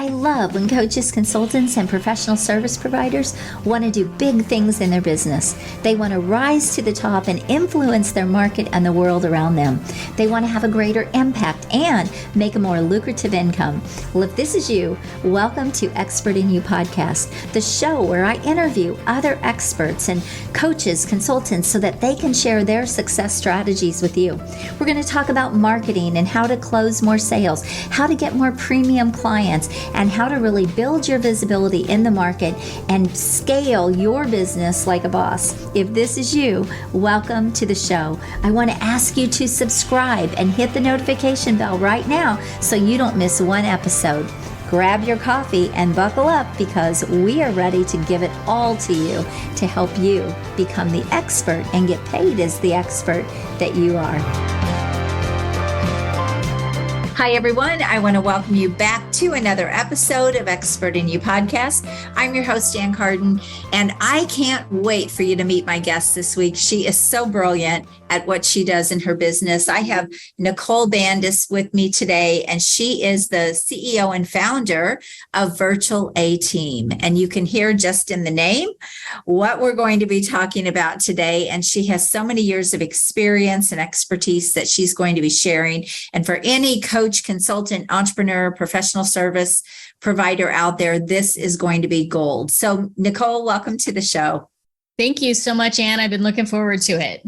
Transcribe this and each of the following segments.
I love when coaches, consultants, and professional service providers want to do big things in their business. They want to rise to the top and influence their market and the world around them. They want to have a greater impact and make a more lucrative income. Well, if this is you, welcome to Expert in You Podcast, the show where I interview other experts and coaches, consultants, so that they can share their success strategies with you. We're going to talk about marketing and how to close more sales, how to get more premium clients, and how to really build your visibility in the market and scale your business like a boss. If this is you, welcome to the show. I want to ask you to subscribe and hit the notification bell right now so you don't miss one episode. Grab your coffee and buckle up because we are ready to give it all to you to help you become the expert and get paid as the expert that you are. Hi, everyone. I want to welcome you back to another episode of Expert in You Podcast. I'm your host, Jan Carden, and I can't wait for you to meet my guest this week. She is so brilliant at what she does in her business. I have Nicole Bandis with me today, and she is the CEO and founder of Virtual A-Team. And you can hear just in the name what we're going to be talking about today. And she has so many years of experience and expertise that she's going to be sharing. And for any coach, consultant, entrepreneur, professional service provider out there, this is going to be gold. So, Nicole, welcome to the show. Thank you so much, Anne. I've been looking forward to it.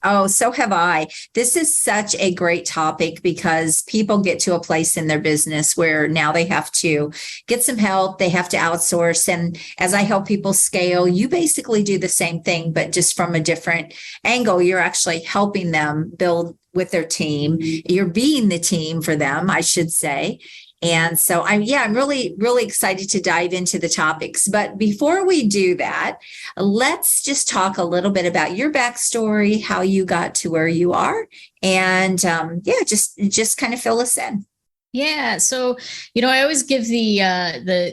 Oh, so have I. This is such a great topic because people get to a place in their business where now they have to get some help. They have to outsource. And as I help people scale, you basically do the same thing, but just from a different angle. You're actually helping them build with their team. You're being the team for them, I should say. And so I'm really, really excited to dive into the topics. But before we do that, let's just talk a little bit about your backstory, how you got to where you are, and just kind of fill us in. Yeah. So, I always give the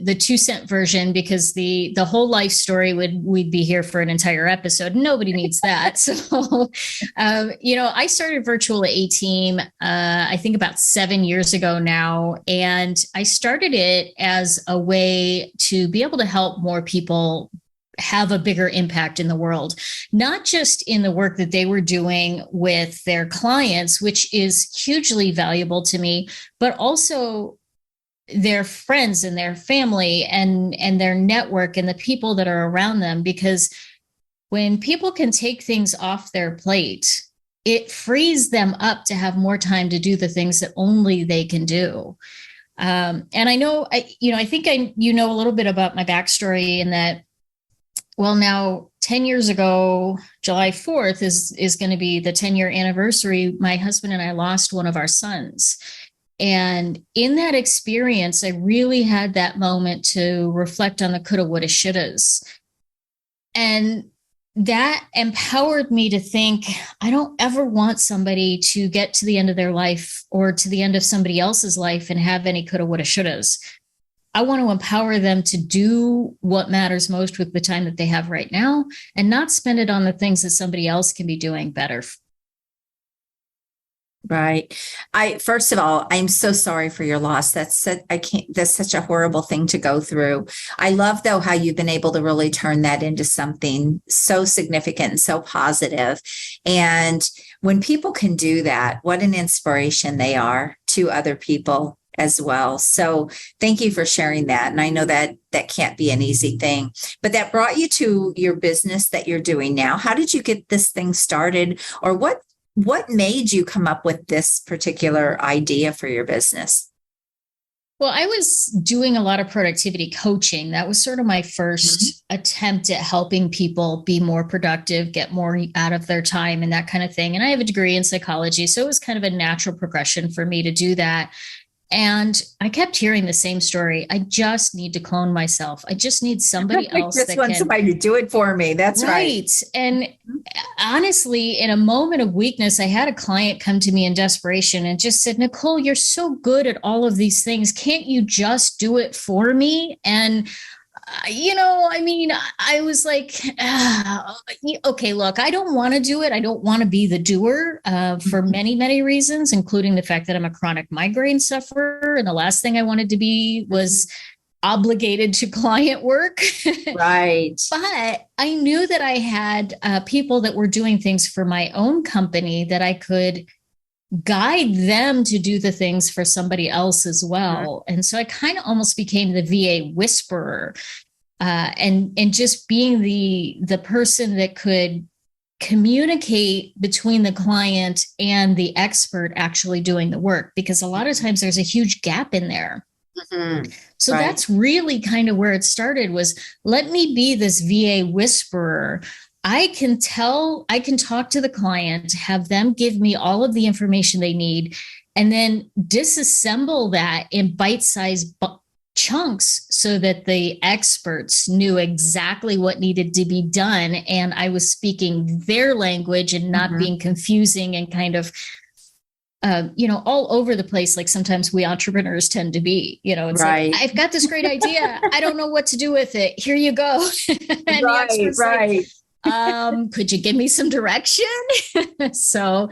2-cent version because the whole life story we'd be here for an entire episode. Nobody needs that. So, I started Virtual A-Team, I think about 7 years ago now. And I started it as a way to be able to help more people have a bigger impact in the world, not just in the work that they were doing with their clients, which is hugely valuable to me, but also their friends and their family and their network and the people that are around them. Because when people can take things off their plate, it frees them up to have more time to do the things that only they can do. And I know, I think a little bit about my backstory in that. Well, now 10 years ago, July 4th is going to be the 10-year anniversary. My husband and I lost one of our sons. And in that experience, I really had that moment to reflect on the coulda, woulda, shouldas. And that empowered me to think, I don't ever want somebody to get to the end of their life or to the end of somebody else's life and have any coulda, woulda, shouldas. I want to empower them to do what matters most with the time that they have right now and not spend it on the things that somebody else can be doing better. Right. First of all, I'm so sorry for your loss. That's such a horrible thing to go through. I love though how you've been able to really turn that into something so significant and so positive. And when people can do that, what an inspiration they are to other people as well. So thank you for sharing that. And I know that can't be an easy thing, but that brought you to your business that you're doing now. How did you get this thing started, or what made you come up with this particular idea for your business? Well, I was doing a lot of productivity coaching. That was sort of my first attempt at helping people be more productive, get more out of their time and that kind of thing. And I have a degree in psychology, so it was kind of a natural progression for me to do that. And I kept hearing the same story. I just need to clone myself. I just need somebody else. I just want somebody to do it for me. That's right. And honestly, in a moment of weakness, I had a client come to me in desperation and just said, Nicole, you're so good at all of these things. Can't you just do it for me? And I mean, I was like, okay, look, I don't want to do it. I don't want to be the doer for many, many reasons, including the fact that I'm a chronic migraine sufferer. And the last thing I wanted to be was obligated to client work. Right. But I knew that I had people that were doing things for my own company that I could guide them to do the things for somebody else as well. And so I kind of almost became the VA whisperer, and just being the person that could communicate between the client and the expert actually doing the work, because a lot of times there's a huge gap in there. Mm-hmm. So right. That's really kind of where it started, was let me be this VA whisperer. I can talk to the client, have them give me all of the information they need, and then disassemble that in bite-sized chunks so that the experts knew exactly what needed to be done. And I was speaking their language and not being confusing and kind of, all over the place. Like sometimes we entrepreneurs tend to be, it's right. Like, I've got this great idea. I don't know what to do with it. Here you go. And right. Like, could you give me some direction? So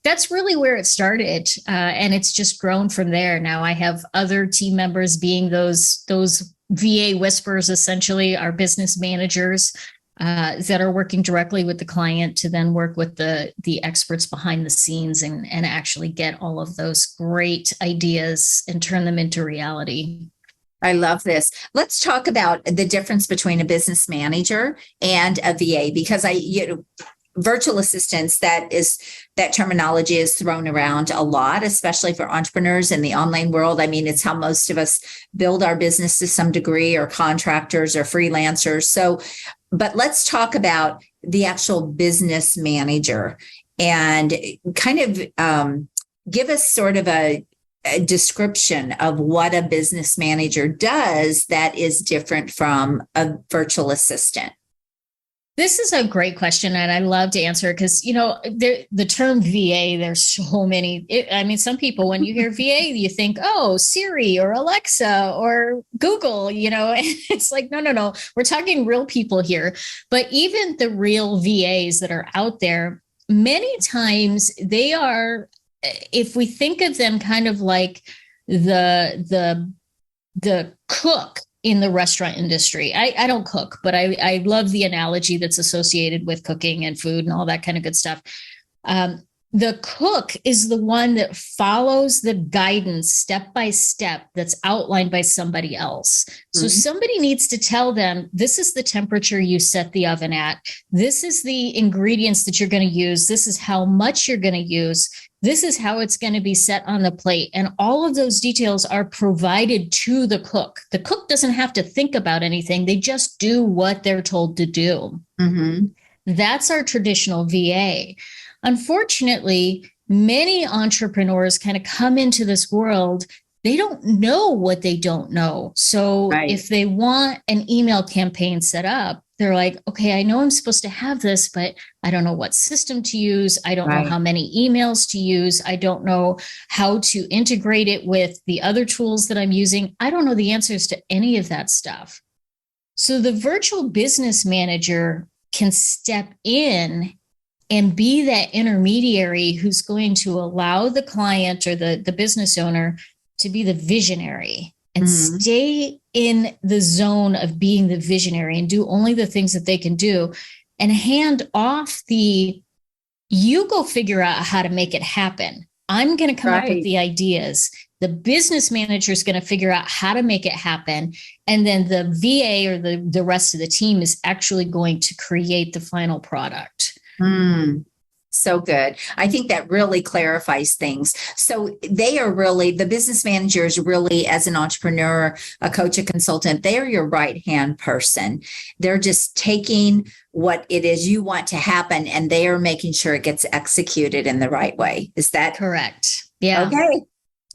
that's really where it started. And it's just grown from there. Now I have other team members being those VA whispers, essentially our business managers that are working directly with the client to then work with the experts behind the scenes and actually get all of those great ideas and turn them into reality. I love this. Let's talk about the difference between a business manager and a VA, because virtual assistants, that terminology is thrown around a lot, especially for entrepreneurs in the online world. I mean, it's how most of us build our business to some degree, or contractors or freelancers. So, but let's talk about the actual business manager and kind of give us sort of a description of what a business manager does that is different from a virtual assistant. This is a great question, and I love to answer it because, the term VA, there's so many. Some people, when you hear VA, you think, oh, Siri or Alexa or Google, it's like, no, we're talking real people here. But even the real VAs that are out there, many times they are, if we think of them kind of like the cook in the restaurant industry. I don't cook, but I love the analogy that's associated with cooking and food and all that kind of good stuff. The cook is the one that follows the guidance step by step that's outlined by somebody else. So somebody needs to tell them, this is the temperature you set the oven at. This is the ingredients that you're going to use. This is how much you're going to use. This is how it's going to be set on the plate. And all of those details are provided to the cook. The cook doesn't have to think about anything. They just do what they're told to do. Mm-hmm. That's our traditional VA. Unfortunately, many entrepreneurs kind of come into this world. They don't know what they don't know. So if they want an email campaign set up, they're like, okay, I know I'm supposed to have this, but I don't know what system to use. I don't know how many emails to use. I don't know how to integrate it with the other tools that I'm using. I don't know the answers to any of that stuff. So the virtual business manager can step in and be that intermediary who's going to allow the client or the business owner to be the visionary and stay in the zone of being the visionary and do only the things that they can do, and hand off you go figure out how to make it happen. I'm going to come up with the ideas. The business manager is going to figure out how to make it happen. And then the VA or the rest of the team is actually going to create the final product. So good. I think that really clarifies things. So they are really, the business manager is really, as an entrepreneur, a coach, a consultant, they are your right-hand person. They're just taking what it is you want to happen, and they are making sure it gets executed in the right way. Is that correct? Yeah. Okay.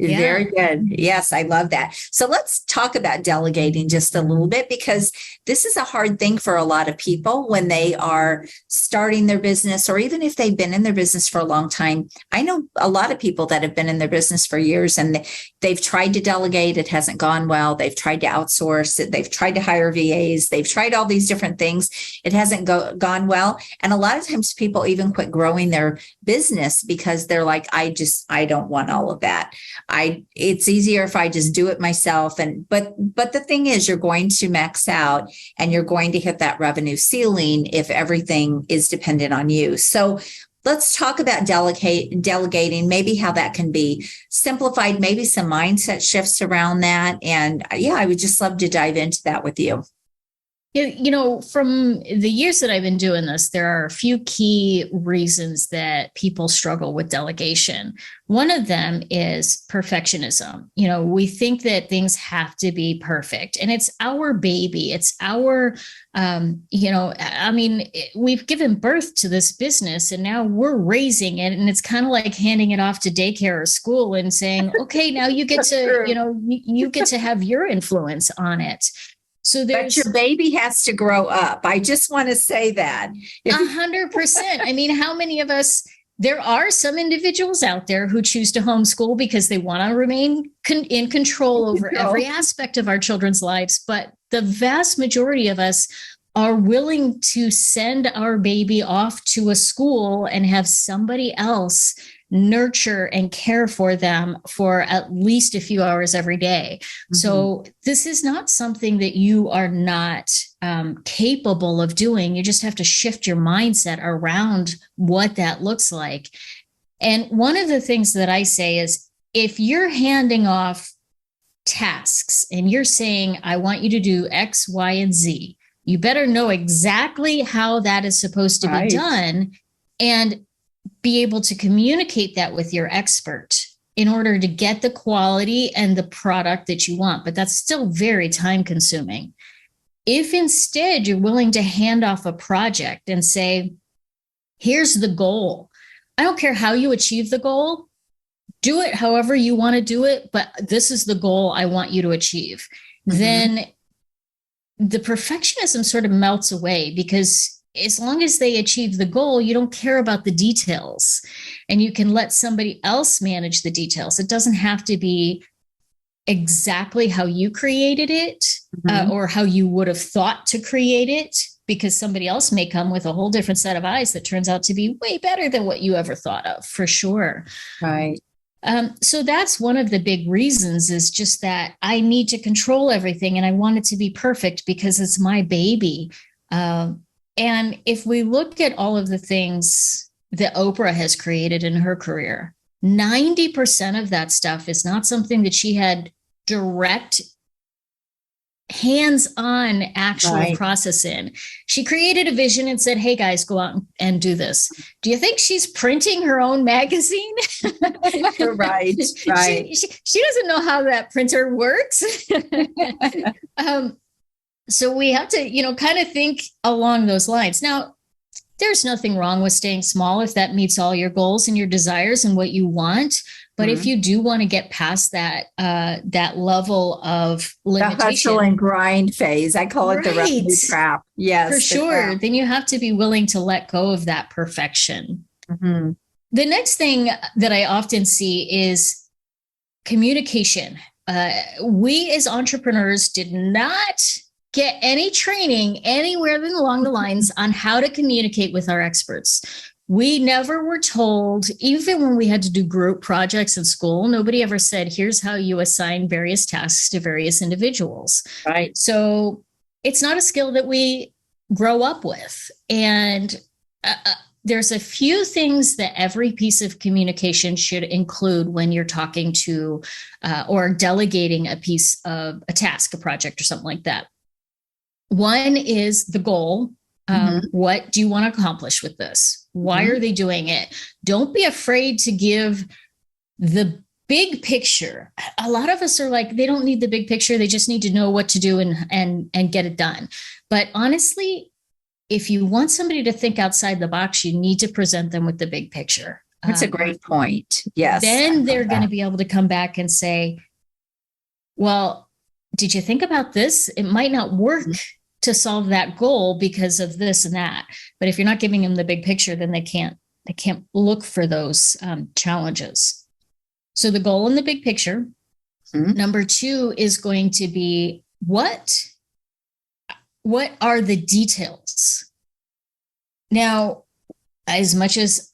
Very good. Yes, I love that. So let's talk about delegating just a little bit, because this is a hard thing for a lot of people when they are starting their business, or even if they've been in their business for a long time. I know a lot of people that have been in their business for years, and they've tried to delegate. It hasn't gone well. They've tried to outsource it. They've tried to hire VAs. They've tried all these different things. It hasn't gone well. And a lot of times people even quit growing their business because they're like, I don't want all of that. It's easier if I just do it myself. But the thing is, you're going to max out and you're going to hit that revenue ceiling if everything is dependent on you. So let's talk about delegating, maybe how that can be simplified, maybe some mindset shifts around that. And I would just love to dive into that with you. From the years that I've been doing this, there are a few key reasons that people struggle with delegation. One of them is perfectionism. We think that things have to be perfect, and it's our baby. It's our, we've given birth to this business and now we're raising it. And it's kind of like handing it off to daycare or school and saying, okay, now you get to, you get to have your influence on it. So but your baby has to grow up. I just want to say that 100%. I mean, how many of us, there are some individuals out there who choose to homeschool because they want to remain in control over every aspect of our children's lives. But the vast majority of us are willing to send our baby off to a school and have somebody else nurture and care for them for at least a few hours every day. Mm-hmm. So this is not something that you are not capable of doing. You just have to shift your mindset around what that looks like. And one of the things that I say is, if you're handing off tasks and you're saying, I want you to do X, Y, and Z, you better know exactly how that is supposed to be done, and be able to communicate that with your expert in order to get the quality and the product that you want. But that's still very time consuming. If instead you're willing to hand off a project and say, here's the goal. I don't care how you achieve the goal. Do it however you want to do it, but this is the goal I want you to achieve. Mm-hmm. Then the perfectionism sort of melts away, because as long as they achieve the goal, you don't care about the details, and you can let somebody else manage the details. It doesn't have to be exactly how you created it, or how you would have thought to create it, because somebody else may come with a whole different set of eyes that turns out to be way better than what you ever thought of, for sure. Right. So that's one of the big reasons, is just that I need to control everything and I want it to be perfect because it's my baby. And if we look at all of the things that Oprah has created in her career, 90% of that stuff is not something that she had direct hands-on actual process in. She created a vision and said, hey guys, go out and do this. Do you think she's printing her own magazine? Right. She doesn't know how that printer works. So we have to, kind of think along those lines. Now, there's nothing wrong with staying small if that meets all your goals and your desires and what you want. But if you do want to get past that level of limitation, the hustle and grind phase, I call it the revenue trap. Yes, for sure. Trap. Then you have to be willing to let go of that perfection. Mm-hmm. The next thing that I often see is communication. We as entrepreneurs did not get any training anywhere along the lines on how to communicate with our experts. We never were told, even when we had to do group projects in school, nobody ever said, here's how you assign various tasks to various individuals. Right. So it's not a skill that we grow up with. And there's a few things that every piece of communication should include when you're talking to or delegating a piece of a task, a project, or something like that. One is the goal. What do you want to accomplish with this? Why are they doing it? Don't be afraid to give the big picture. A lot of us are like, they don't need the big picture. They just need to know what to do and get it done. But honestly, if you want somebody to think outside the box, you need to present them with the big picture. That's a great point. Yes. Then they're going to be able to come back and say, well, did you think about this? It might not work to solve that goal because of this and that. But if you're not giving them the big picture, then they can't look for those challenges. So the goal in the big picture. Number 2 is going to be what are the details? Now, as much as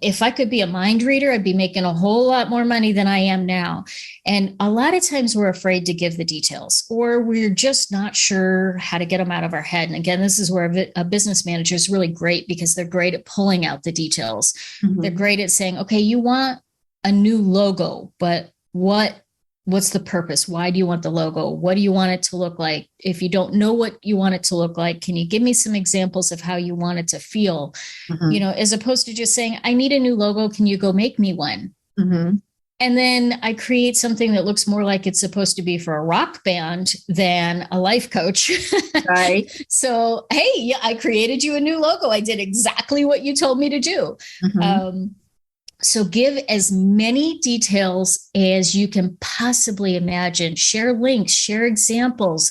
if I could be a mind reader, I'd be making a whole lot more money than I am now. And a lot of times we're afraid to give the details, or we're just not sure how to get them out of our head. And again, this is where a business manager is really great, because they're great at pulling out the details. They're great at saying, okay, you want a new logo, but what's the purpose? Why do you want the logo? What do you want it to look like? If you don't know what you want it to look like, can you give me some examples of how you want it to feel? As opposed to just saying, I need a new logo. Can you go make me one? And then I create something that looks more like it's supposed to be for a rock band than a life coach. Right. So, hey, I created you a new logo. I did exactly what you told me to do. So give as many details as you can possibly imagine. Share links, share examples,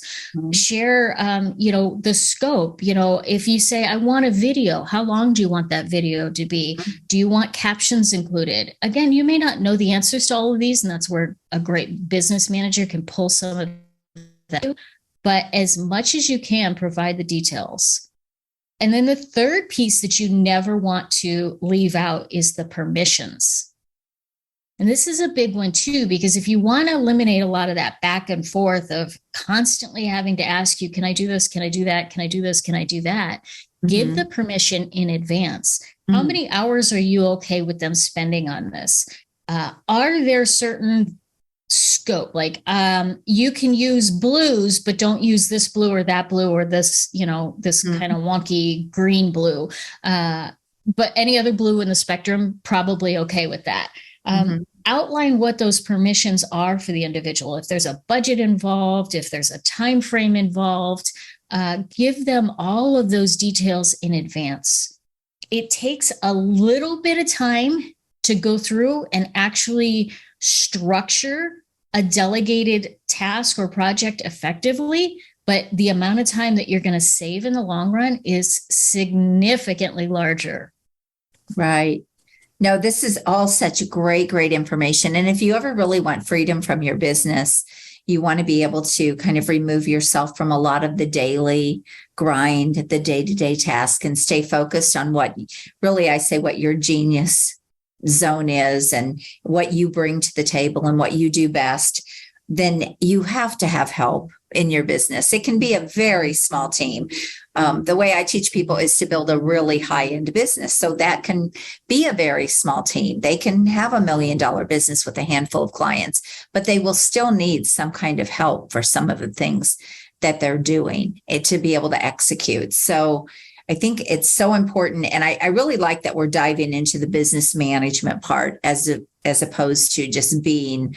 share, the scope. If you say, I want a video, how long do you want that video to be? Do you want captions included? Again, you may not know the answers to all of these, and that's where a great business manager can pull some of that. But as much as you can, provide the details. And then the third piece that you never want to leave out is the permissions. And this is a big one too, because if you want to eliminate a lot of that back and forth of constantly having to ask you, can I do this? Can I do that? Can I do this? Can I do that? Give the permission in advance. How many hours are you okay with them spending on this? Are there certain scope, like you can use blues, but don't use this blue or that blue or this, this kind of wonky green blue. But any other blue in the spectrum, probably okay with that. Outline what those permissions are for the individual. If there's a budget involved, if there's a time frame involved, give them all of those details in advance. It takes a little bit of time to go through and actually structure a delegated task or project effectively, but the amount of time that you're going to save in the long run is significantly larger. Right. No, this is all such great information. And if you ever really want freedom from your business, you want to be able to kind of remove yourself from a lot of the daily grind, the day-to-day task, and stay focused on what your genius zone is and what you bring to the table and what you do best, then you have to have help in your business. It can be a very small team. The way I teach people is to build a really high-end business. So that can be a very small team. They can have $1 million business with a handful of clients, but they will still need some kind of help for some of the things that they're doing to be able to execute. So I think it's so important. And I really like that we're diving into the business management part as opposed to just being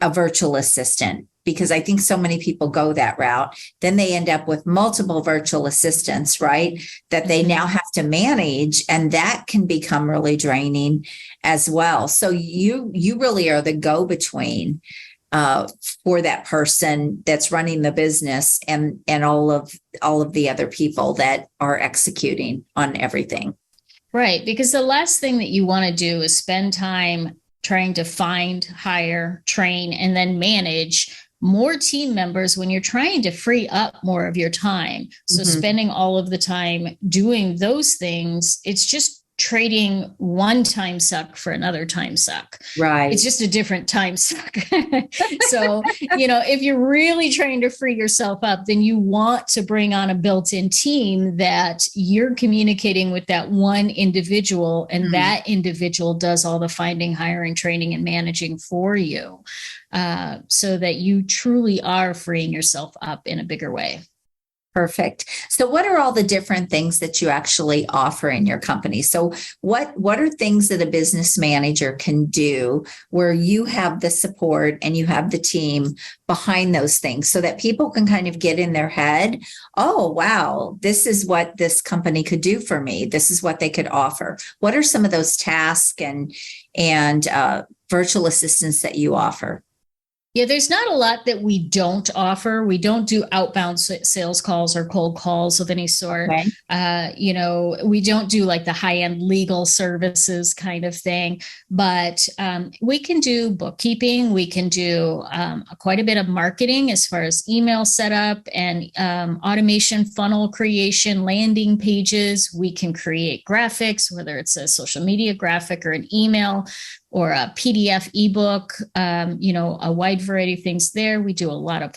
a virtual assistant, because I think so many people go that route. Then they end up with multiple virtual assistants, right? That they now have to manage, and that can become really draining as well. So you really are the go-between for that person that's running the business and all of the other people that are executing on everything. Right. Because the last thing that you want to do is spend time trying to find, hire, train, and then manage more team members when you're trying to free up more of your time. So spending all of the time doing those things, it's just trading one time suck for another time suck. Right. It's just a different time suck. So, if you're really trying to free yourself up, then you want to bring on a built-in team that you're communicating with that one individual, and that individual does all the finding, hiring, training, and managing for you, so that you truly are freeing yourself up in a bigger way. Perfect. So what are all the different things that you actually offer in your company? So what are things that a business manager can do where you have the support and you have the team behind those things so that people can kind of get in their head, oh, wow, this is what this company could do for me. This is what they could offer. What are some of those tasks and virtual assistants that you offer? Yeah, there's not a lot that we don't offer. We don't do outbound sales calls or cold calls of any sort. Okay. We don't do like the high-end legal services kind of thing, but we can do bookkeeping. We can do quite a bit of marketing as far as email setup and automation, funnel creation, landing pages. We can create graphics, whether it's a social media graphic or an email or a PDF ebook, a wide variety of things there. We do a lot of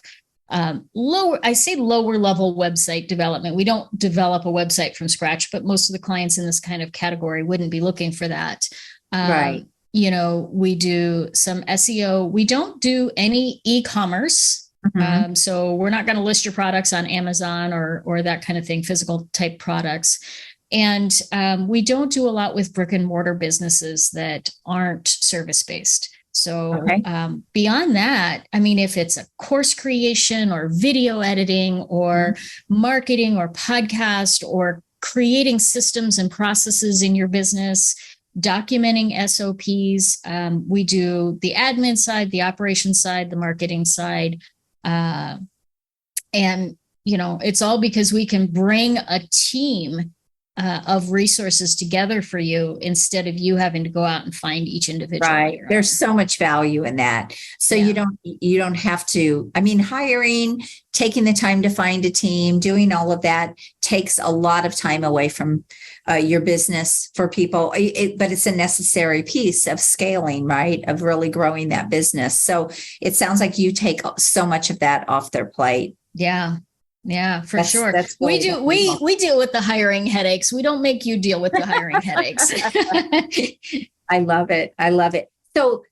lower level website development. We don't develop a website from scratch, but most of the clients in this kind of category wouldn't be looking for that. Right. We do some SEO. We don't do any e-commerce. Mm-hmm. So we're not going to list your products on Amazon or that kind of thing, physical type products. And we don't do a lot with brick and mortar businesses that aren't service-based. So beyond that, I mean, if it's a course creation or video editing or marketing or podcast or creating systems and processes in your business, documenting SOPs, we do the admin side, the operations side, the marketing side. And, it's all because we can bring a team of resources together for you instead of you having to go out and find each individual. Right. There's so much value in that. So you don't have to, hiring, taking the time to find a team, doing all of that takes a lot of time away from your business for people, but it's a necessary piece of scaling, right? Of really growing that business. So it sounds like you take so much of that off their plate. Yeah, for sure. We deal with the hiring headaches. We don't make you deal with the hiring headaches. I love it. So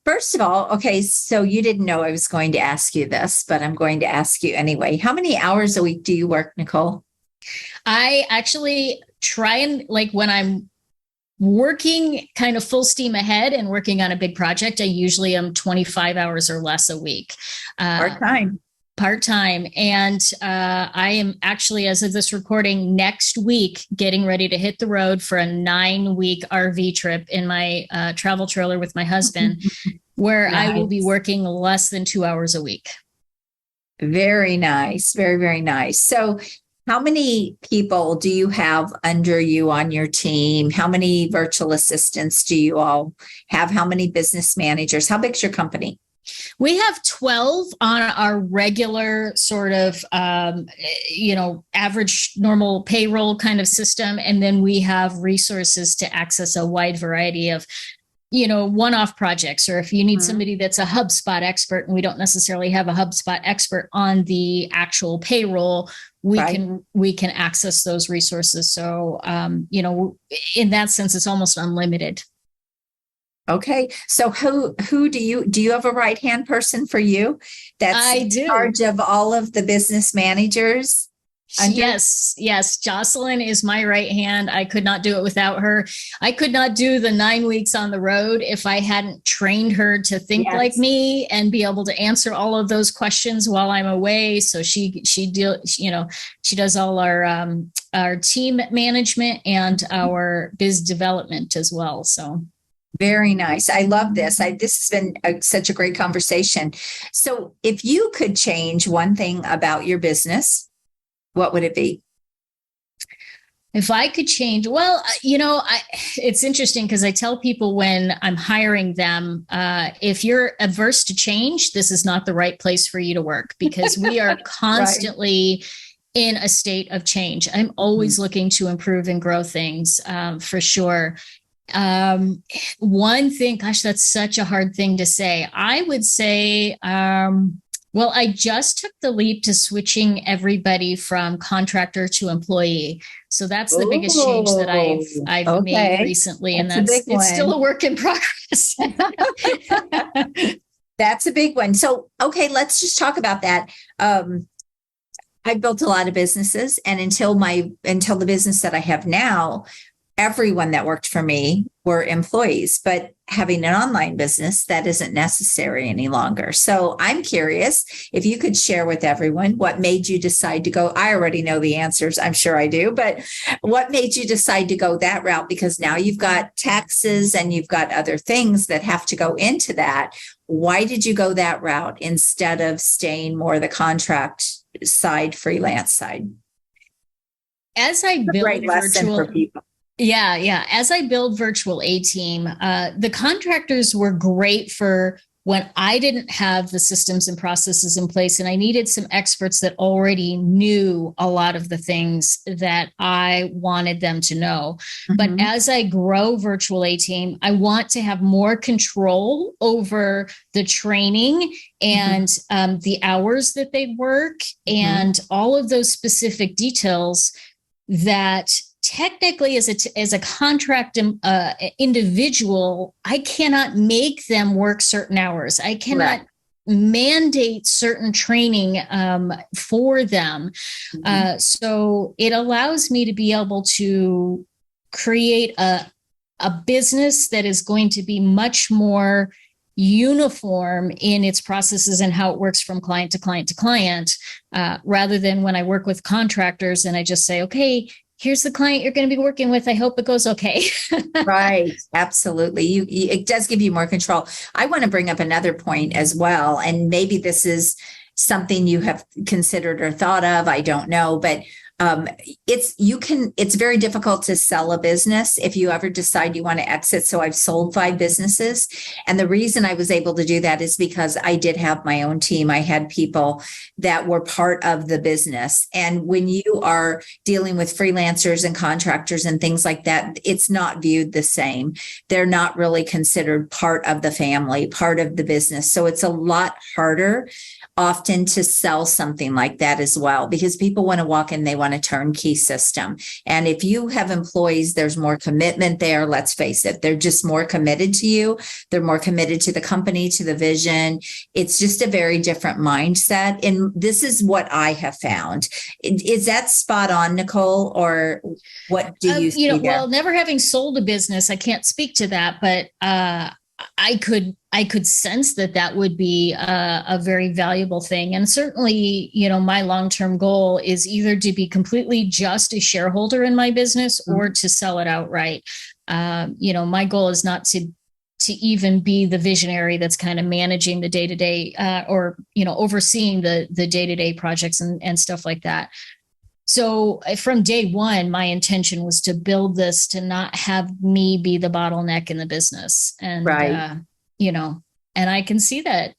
first of all, okay, so you didn't know I was going to ask you this, but I'm going to ask you anyway. How many hours a week do you work, Nicole? I actually try and when I'm working kind of full steam ahead and working on a big project, I usually am 25 hours or less a week. Part-time. And I am actually, as of this recording, next week, getting ready to hit the road for a 9-week RV trip in my travel trailer with my husband, where nice. I will be working less than 2 hours a week. Very nice. Very, very nice. So how many people do you have under you on your team? How many virtual assistants do you all have? How many business managers? How big's your company? We have 12 on our regular sort of, average normal payroll kind of system. And then we have resources to access a wide variety of, one-off projects, or if you need somebody that's a HubSpot expert and we don't necessarily have a HubSpot expert on the actual payroll, we can access those resources. So, in that sense, it's almost unlimited. Okay. So who do you have a right-hand person for you that's in charge of all of the business managers? Yes. Jocelyn is my right hand. I could not do it without her. I could not do the 9 weeks on the road if I hadn't trained her to think like me and be able to answer all of those questions while I'm away. So she does all our team management and our biz development as well. So. Very nice. I love this. This has been such a great conversation. So if you could change one thing about your business, what would it be? If I could change, it's interesting because I tell people when I'm hiring them, if you're averse to change, this is not the right place for you to work because we are constantly in a state of change. I'm always looking to improve and grow things for sure. One thing, gosh, that's such a hard thing to say. I would say, I just took the leap to switching everybody from contractor to employee. So that's the biggest change that I've made recently. And it's still a work in progress. That's a big one. So, okay, let's just talk about that. I've built a lot of businesses, and until the business that I have now, everyone that worked for me were employees, but having an online business, that isn't necessary any longer. So I'm curious if you could share with everyone what made you decide to go. I already know the answers. I'm sure I do, but what made you decide to go that route? Because now you've got taxes and you've got other things that have to go into that. Why did you go that route instead of staying more the contract side, freelance side? As I build Great lesson virtual, for people. yeah. As I build Virtual A-Team, the contractors were great for when I didn't have the systems and processes in place, and I needed some experts that already knew a lot of the things that I wanted them to know. Mm-hmm. But as I grow Virtual A-Team, I want to have more control over the training and the hours that they work and all of those specific details that technically as a contract individual, I cannot make them work certain hours. I cannot mandate certain training for them. So it allows me to be able to create a business that is going to be much more uniform in its processes and how it works from client to client to client, rather than when I work with contractors and I just say, okay, here's the client you're going to be working with. I hope it goes okay. Right. Absolutely. It does give you more control. I want to bring up another point as well. And maybe this is something you have considered or thought of. I don't know, but it's very difficult to sell a business if you ever decide you want to exit. So I've sold 5 businesses. And the reason I was able to do that is because I did have my own team. I had people that were part of the business. And when you are dealing with freelancers and contractors and things like that, it's not viewed the same. They're not really considered part of the family, part of the business. So it's a lot harder often to sell something like that as well, because people want to walk in, they want a turnkey system. And if you have employees, there's more commitment there. Let's face it, they're just more committed to you. They're more committed to the company, to the vision. It's just a very different mindset. And this is what I have found. Is that spot on, Nicole, or what do you see there? Well, never having sold a business, I can't speak to that, but I could sense that would be a very valuable thing. And certainly, my long-term goal is either to be completely just a shareholder in my business or to sell it outright. My goal is not to even be the visionary that's kind of managing the day-to-day or overseeing the day-to-day projects and stuff like that. So from day one, my intention was to build this to not have me be the bottleneck in the business. And, and I can see that,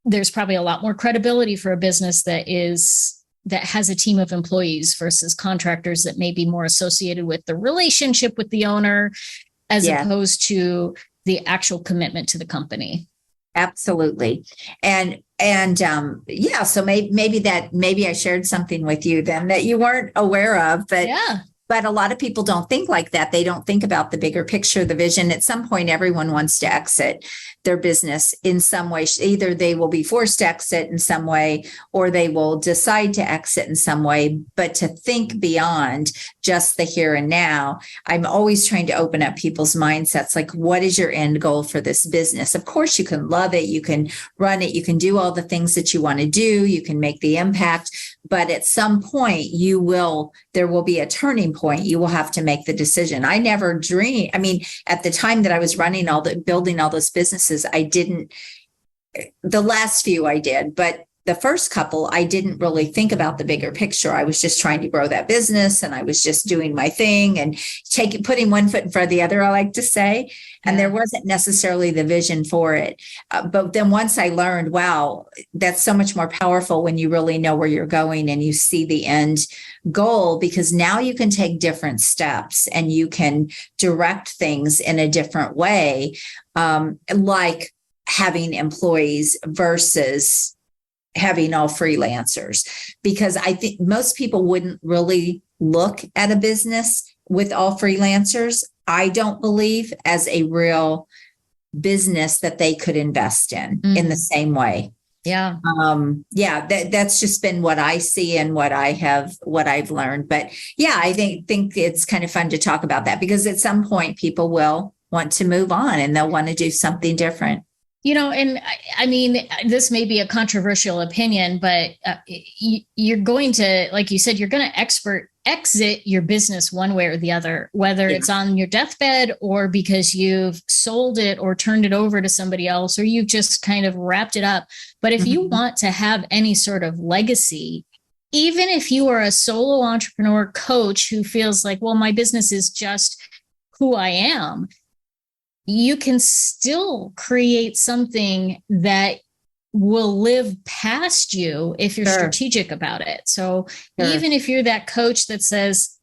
there's probably a lot more credibility for a business that has a team of employees versus contractors that may be more associated with the relationship with the owner as opposed to the actual commitment to the company. Absolutely. So maybe I shared something with you then that you weren't aware of, but a lot of people don't think like that. They don't think about the bigger picture, the vision. At some point, everyone wants to exit their business in some way. Either they will be forced to exit in some way, or they will decide to exit in some way. But to think beyond just the here and now, I'm always trying to open up people's mindsets. Like, what is your end goal for this business? Of course, you can love it. You can run it. You can do all the things that you want to do. You can make the impact. But at some point, there will be a turning point. You will have to make the decision. I never dreamed. I mean, at the time that I was building all those businesses, the last few I did, but the first couple, I didn't really think about the bigger picture. I was just trying to grow that business, and I was just doing my thing and putting one foot in front of the other, I like to say. And there wasn't necessarily the vision for it. But then once I learned, wow, that's so much more powerful when you really know where you're going and you see the end goal, because now you can take different steps and you can direct things in a different way, like having employees versus having all freelancers, because I think most people wouldn't really look at a business with all freelancers, I don't believe, as a real business that they could invest in the same way. Yeah. Yeah, that's just been what I see and what I've learned. But yeah, I think it's kind of fun to talk about that, because at some point people will want to move on and they'll want to do something different. And I mean, this may be a controversial opinion, but you're going to, like you said, you're going to exit your business one way or the other, whether it's on your deathbed or because you've sold it or turned it over to somebody else, or you've just kind of wrapped it up. But if you want to have any sort of legacy, even if you are a solo entrepreneur coach who feels like, well, my business is just who I am, you can still create something that will live past you if you're strategic about it. So even if you're that coach that says,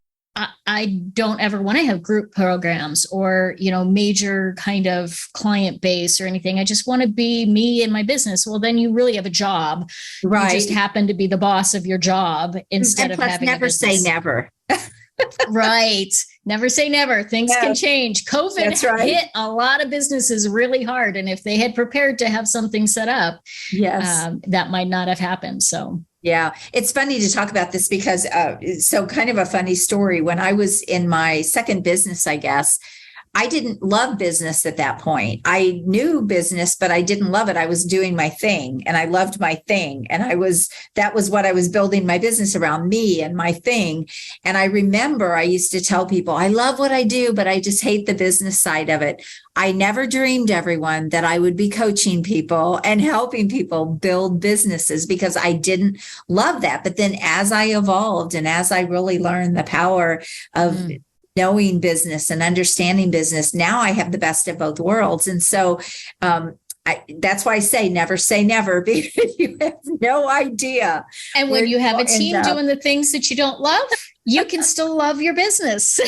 I don't ever want to have group programs or, major kind of client base or anything. I just want to be me and my business. Well, then you really have a job. Right. You just happen to be the boss of your job instead of having never say never. Right. Never say never. Things can change. COVID hit a lot of businesses really hard. And if they had prepared to have something set up, that might not have happened. So, yeah, it's funny to talk about this because so kind of a funny story. When I was in my second business, I guess, I didn't love business at that point. I knew business, but I didn't love it. I was doing my thing and I loved my thing. And that was what I was building my business around, me and my thing. And I remember I used to tell people, I love what I do, but I just hate the business side of it. I never dreamed, everyone, that I would be coaching people and helping people build businesses because I didn't love that. But then as I evolved and as I really learned the power of knowing business and understanding business, now I have the best of both worlds. And so that's why I say never, because you have no idea. And when you have a team doing the things that you don't love, you can still love your business.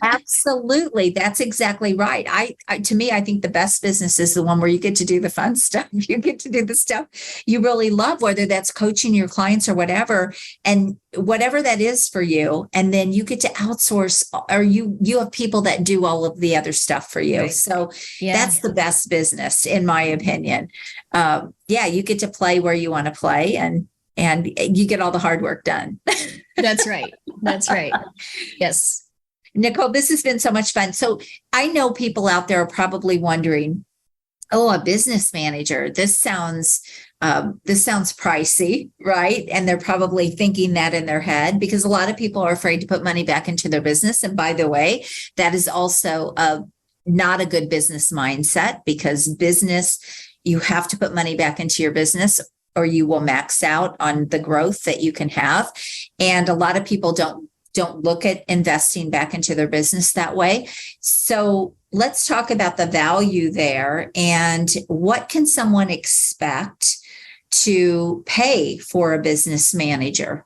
Absolutely. That's exactly right. To me, I think the best business is the one where you get to do the fun stuff. You get to do the stuff you really love, whether that's coaching your clients or whatever, and whatever that is for you. And then you get to outsource, or you have people that do all of the other stuff for you. Right. So that's the best business, in my opinion. You get to play where you want to play, and you get all the hard work done. That's right. That's right. Yes. Nicole, this has been so much fun. So I know people out there are probably wondering, a business manager, this sounds pricey, right? And they're probably thinking that in their head, because a lot of people are afraid to put money back into their business. And by the way, that is also not a good business mindset, because business, you have to put money back into your business or you will max out on the growth that you can have. And a lot of people don't look at investing back into their business that way. So let's talk about the value there, and what can someone expect to pay for a business manager?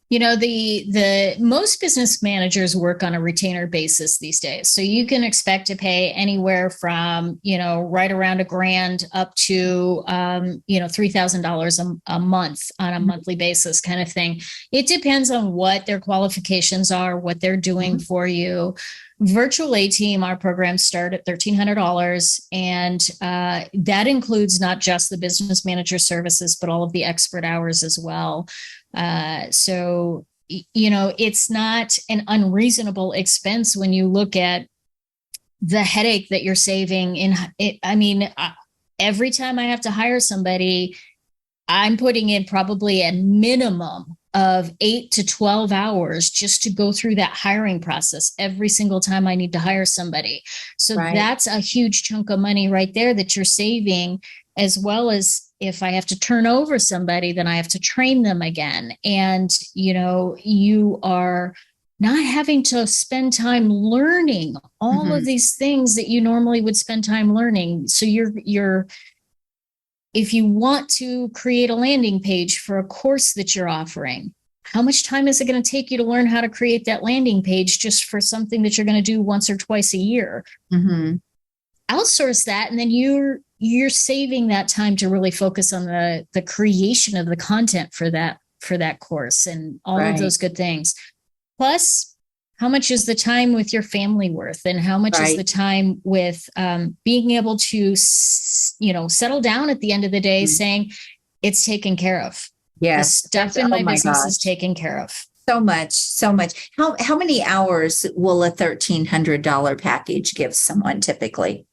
The most business managers work on a retainer basis these days. So you can expect to pay anywhere from, right around $1,000 up to, $3,000 a month on a monthly basis kind of thing. It depends on what their qualifications are, what they're doing for you. Virtual A-Team, our programs start at $1,300, and that includes not just the business manager services, but all of the expert hours as well. So it's not an unreasonable expense when you look at the headache that you're saving in it. I mean, every time I have to hire somebody, I'm putting in probably a minimum of 8 to 12 hours just to go through that hiring process every single time I need to hire somebody. So that's a huge chunk of money right there that you're saving, as well as if I have to turn over somebody, then I have to train them again. And, you are not having to spend time learning all of these things that you normally would spend time learning. So if you want to create a landing page for a course that you're offering, how much time is it going to take you to learn how to create that landing page just for something that you're going to do once or twice a year? Outsource that, and then you're saving that time to really focus on the creation of the content for that course and all of those good things. Plus, how much is the time with your family worth, and how much is the time with being able to, settle down at the end of the day saying, it's taken care of. Yes. The stuff in my business gosh. is taken care of. So much, so much. How many hours will a $1,300 package give someone typically?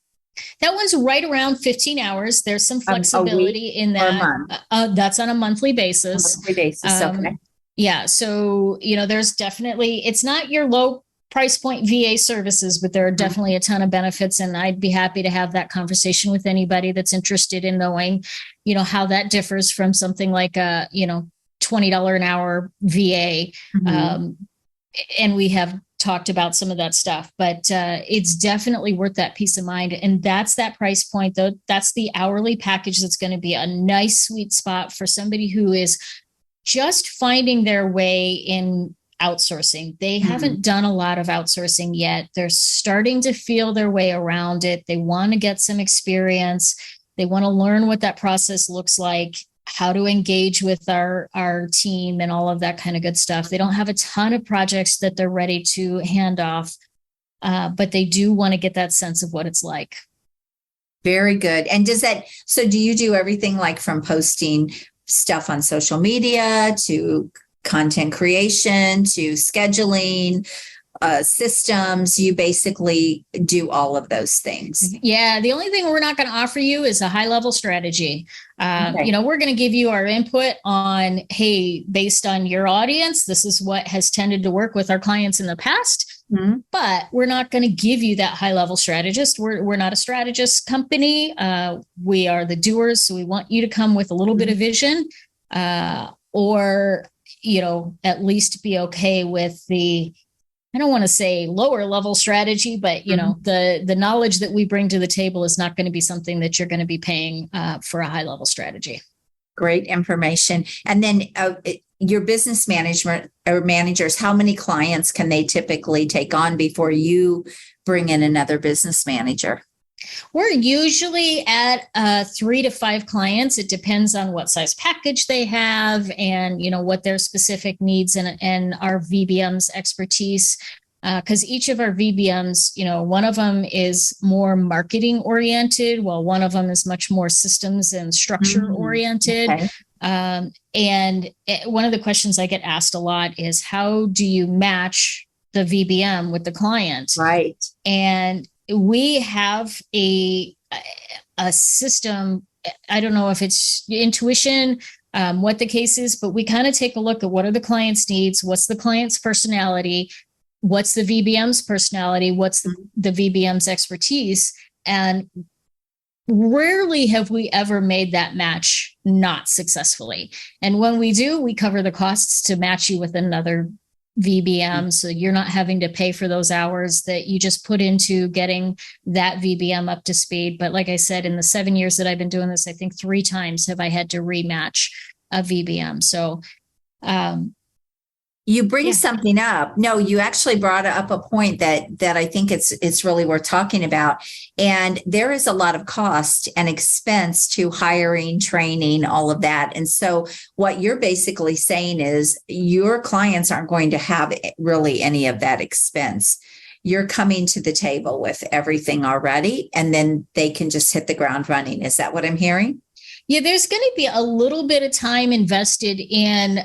That one's right around 15 hours. There's some A flexibility in or a that. month? That's on a monthly basis. Monthly basis, okay. Yeah. So, there's definitely, it's not your low price point VA services, but there are definitely a ton of benefits. And I'd be happy to have that conversation with anybody that's interested in knowing, how that differs from something like a, $20 an hour VA. And we have talked about some of that stuff, but it's definitely worth that peace of mind. And that's that price point, though. That's the hourly package that's going to be a nice sweet spot for somebody who is just finding their way in outsourcing. They haven't done a lot of outsourcing yet. They're starting to feel their way around it. They want to get some experience. They want to learn what that process looks like, how to engage with our team and all of that kind of good stuff. They don't have a ton of projects that they're ready to hand off, but they do want to get that sense of what it's like. Very good. And do you do everything like from posting stuff on social media to content creation to scheduling, systems? You basically do all of those things. Yeah. The only thing we're not going to offer you is a high level strategy. Okay. We're going to give you our input on, hey, based on your audience, this is what has tended to work with our clients in the past. But we're not going to give you that high level strategist. We're not a strategist company. We are the doers. So we want you to come with a little bit of vision, or, at least be okay with the, I don't want to say lower level strategy, but the knowledge that we bring to the table is not going to be something that you're going to be paying for a high level strategy. Great information. And then your business management or managers, how many clients can they typically take on before you bring in another business manager? We're usually at 3 to 5 clients. It depends on what size package they have and, what their specific needs and our VBM's expertise. Because each of our VBMs, one of them is more marketing oriented, while one of them is much more systems and structure oriented. Okay. And one of the questions I get asked a lot is, how do you match the VBM with the client? Right. And we have a system. I don't know if it's intuition, what the case is, but we kind of take a look at what are the client's needs, what's the client's personality, what's the VBM's personality, what's the VBM's expertise. And rarely have we ever made that match not successfully. And when we do, we cover the costs to match you with another VBM. So you're not having to pay for those hours that you just put into getting that VBM up to speed. But like I said, in the 7 years that I've been doing this, I think 3 times have I had to rematch a VBM. So you bring something up. No, you actually brought up a point that I think it's really worth talking about. And there is a lot of cost and expense to hiring, training, all of that. And so what you're basically saying is your clients aren't going to have really any of that expense. You're coming to the table with everything already, and then they can just hit the ground running. Is that what I'm hearing? Yeah, there's going to be a little bit of time invested in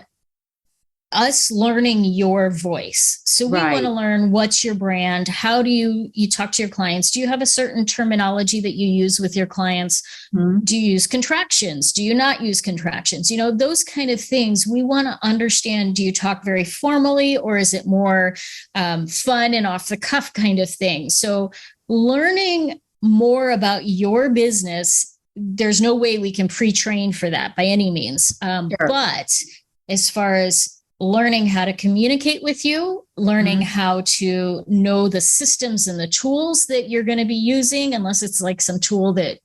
us learning your voice. So we want to learn, what's your brand? How do you talk to your clients? Do you have a certain terminology that you use with your clients? Do you use contractions? Do you not use contractions? Those kind of things. We want to understand, do you talk very formally, or is it more fun and off the cuff kind of thing? So learning more about your business, there's no way we can pre-train for that by any means. But as far as learning how to communicate with you, learning how to know the systems and the tools that you're going to be using, unless it's like some tool that,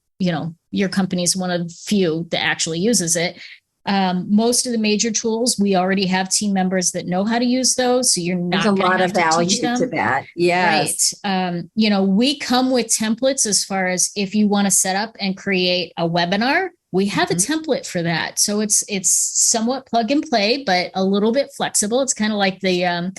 your company's one of the few that actually uses it. Most of the major tools, we already have team members that know how to use those. So you're not going to have to teach them. There's a lot of value to that. Yes. Right. We come with templates as far as if you want to set up and create a webinar. We have a template for that. So it's somewhat plug and play, but a little bit flexible. It's kind of like the,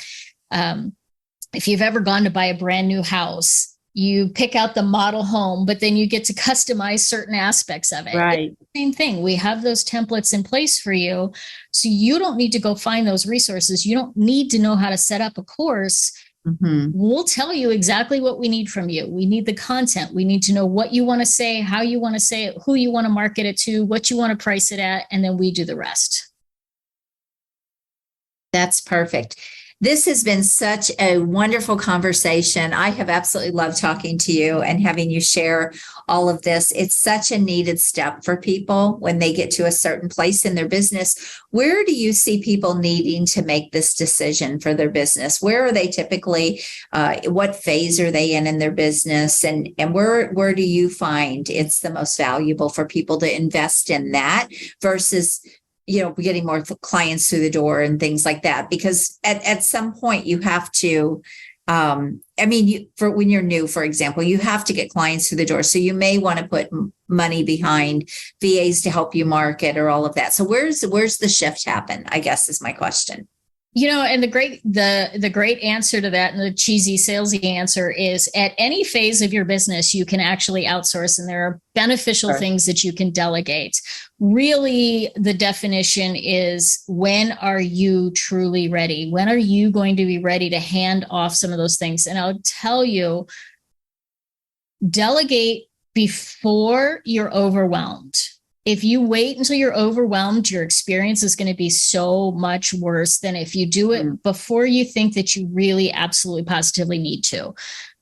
if you've ever gone to buy a brand new house, you pick out the model home, but then you get to customize certain aspects of it. Right. Same thing. We have those templates in place for you. So you don't need to go find those resources. You don't need to know how to set up a course. Mm-hmm. We'll tell you exactly what we need from you. We need the content. We need to know what you want to say, how you want to say it, who you want to market it to, what you want to price it at, and then we do the rest. That's perfect. This has been such a wonderful conversation. I have absolutely loved talking to you and having you share all of this. It's such a needed step for people when they get to a certain place in their business. Where do you see people needing to make this decision for their business? Where are they typically? What phase are they in their business? And where do you find it's the most valuable for people to invest in that versus getting more clients through the door and things like that? Because at some point you have to, for when you're new, for example, you have to get clients through the door. So you may want to put money behind VAs to help you market or all of that. So where's the shift happen, I guess is my question. And the great answer to that, and the cheesy salesy answer, is at any phase of your business, you can actually outsource, and there are beneficial things that you can delegate. Really, the definition is, when are you truly ready? When are you going to be ready to hand off some of those things? And I'll tell you, delegate before you're overwhelmed. If you wait until you're overwhelmed, your experience is going to be so much worse than if you do it before you think that you really absolutely positively need to.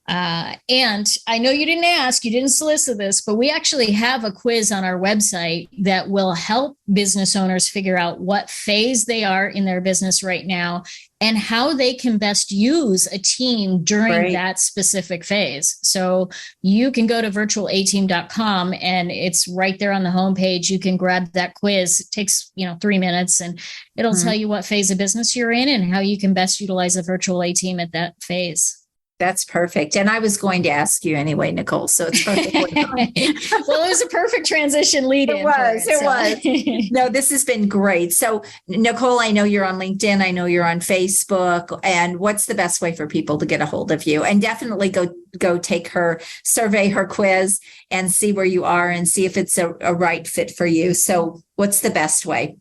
And I know you didn't solicit this, but we actually have a quiz on our website that will help business owners figure out what phase they are in their business right now and how they can best use a team during that specific phase. So you can go to virtualateam.com and it's right there on the homepage. You can grab that quiz. It takes, 3 minutes, and it'll tell you what phase of business you're in and how you can best utilize a virtual A team at that phase. That's perfect. And I was going to ask you anyway, Nicole, so it's perfect. Well, it was a perfect transition lead in. It was. No, this has been great. So Nicole, I know you're on LinkedIn. I know you're on Facebook. And what's the best way for people to get a hold of you? And definitely go take her survey, her quiz, and see where you are and see if it's a right fit for you. So what's the best way?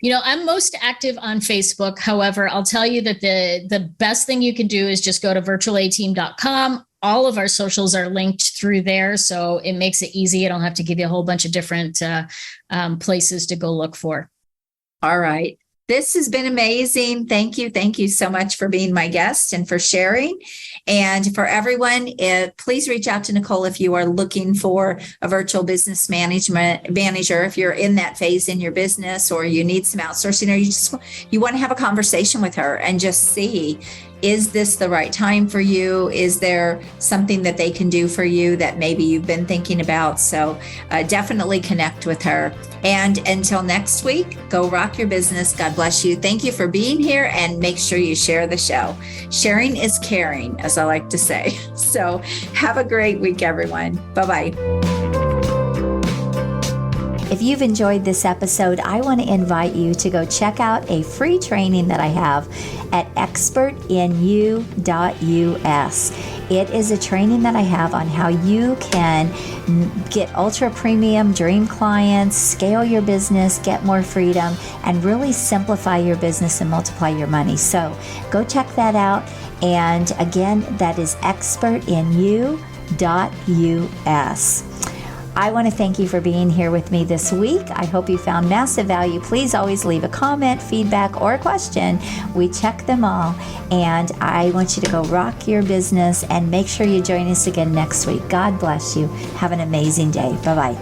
I'm most active on Facebook. However, I'll tell you that the best thing you can do is just go to virtualateam.com. All of our socials are linked through there, so it makes it easy. I don't have to give you a whole bunch of different places to go look for. All right. This has been amazing. Thank you. Thank you so much for being my guest and for sharing. And for everyone, please reach out to Nicole if you are looking for a virtual business manager, if you're in that phase in your business, or you need some outsourcing, or you want to have a conversation with her and just see, is this the right time for you? Is there something that they can do for you that maybe you've been thinking about? So definitely connect with her. And until next week, go rock your business. God bless you. Thank you for being here, and make sure you share the show. Sharing is caring, as I like to say. So have a great week, everyone. Bye-bye. If you've enjoyed this episode, I want to invite you to go check out a free training that I have at expertinu.us. It is a training that I have on how you can get ultra premium dream clients, scale your business, get more freedom, and really simplify your business and multiply your money. So go check that out. And again, that is expertinu.us. I want to thank you for being here with me this week. I hope you found massive value. Please always leave a comment, feedback, or a question. We check them all. And I want you to go rock your business, and make sure you join us again next week. God bless you. Have an amazing day. Bye-bye.